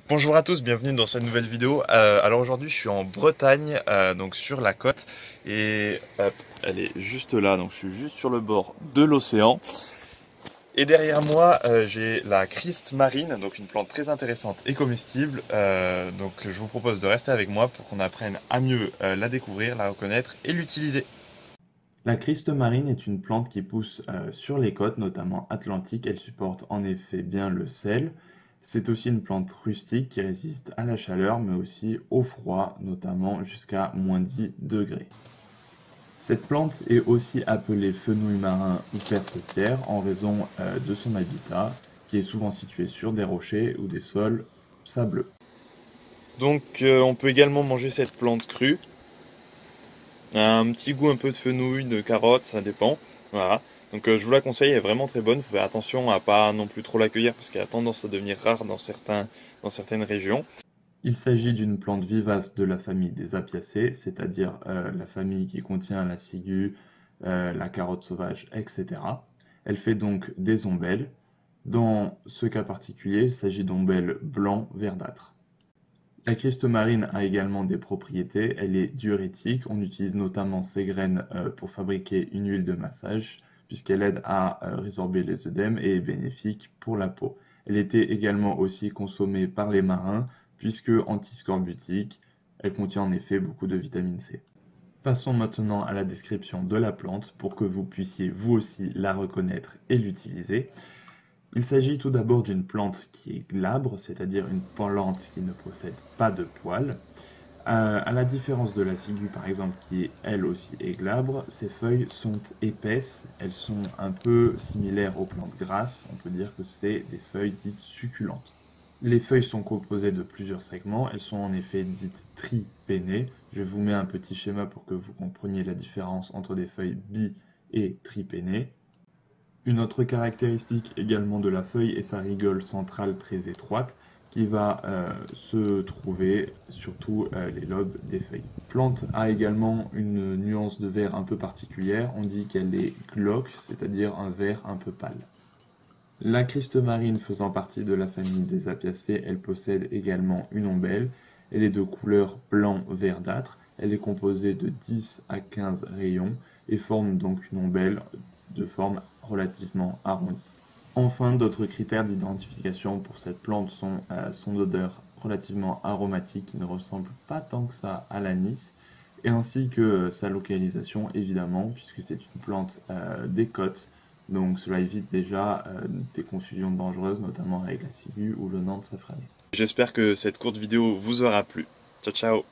Bonjour à tous, bienvenue dans cette nouvelle vidéo. Alors aujourd'hui je suis en Bretagne, donc sur la côte, et hop, elle est juste là, donc je suis juste sur le bord de l'océan. Et derrière moi j'ai la Christ marine, donc une plante très intéressante et comestible. Donc je vous propose de rester avec moi pour qu'on apprenne à mieux la découvrir, la reconnaître et l'utiliser. La Christ marine est une plante qui pousse sur les côtes, notamment atlantiques. Elle supporte en effet bien le sel. C'est aussi une plante rustique qui résiste à la chaleur, mais aussi au froid, notamment jusqu'à -10 degrés. Cette plante est aussi appelée fenouil marin ou perce-pierre en raison de son habitat, qui est souvent situé sur des rochers ou des sols sableux. Donc on peut également manger cette plante crue. Un petit goût un peu de fenouil, de carotte, ça dépend. Voilà. Donc je vous la conseille, elle est vraiment très bonne. Faut faire attention à pas non plus trop la cueillir parce qu'elle a tendance à devenir rare dans certaines régions. Il s'agit d'une plante vivace de la famille des Apiacées, c'est-à-dire la famille qui contient la ciguë, la carotte sauvage, etc. Elle fait donc des ombelles. Dans ce cas particulier, il s'agit d'ombelles blancs verdâtres. La Christ marine a également des propriétés. Elle est diurétique. On utilise notamment ses graines pour fabriquer une huile de massage, puisqu'elle aide à résorber les œdèmes et est bénéfique pour la peau. Elle était également aussi consommée par les marins, puisque antiscorbutique, elle contient en effet beaucoup de vitamine C. Passons maintenant à la description de la plante pour que vous puissiez vous aussi la reconnaître et l'utiliser. Il s'agit tout d'abord d'une plante qui est glabre, c'est-à-dire une plante qui ne possède pas de poils. À la différence de la ciguë par exemple, qui elle aussi est glabre, ses feuilles sont épaisses, elles sont un peu similaires aux plantes grasses, on peut dire que c'est des feuilles dites succulentes. Les feuilles sont composées de plusieurs segments, elles sont en effet dites tripénées. Je vous mets un petit schéma pour que vous compreniez la différence entre des feuilles bi- et tripénées. Une autre caractéristique également de la feuille est sa rigole centrale très étroite qui va se trouver surtout les lobes des feuilles. La plante a également une nuance de vert un peu particulière, on dit qu'elle est glauque, c'est-à-dire un vert un peu pâle. La Christ marine faisant partie de la famille des Apiacées, elle possède également une ombelle. Elle est de couleur blanc verdâtre. Elle est composée de 10 à 15 rayons et forme donc une ombelle de forme relativement arrondie. Enfin, d'autres critères d'identification pour cette plante sont son odeur relativement aromatique qui ne ressemble pas tant que ça à l'anis, et ainsi que sa localisation évidemment, puisque c'est une plante des côtes, donc cela évite déjà des confusions dangereuses, notamment avec la ciguë ou le nant de safrané. J'espère que cette courte vidéo vous aura plu. Ciao ciao!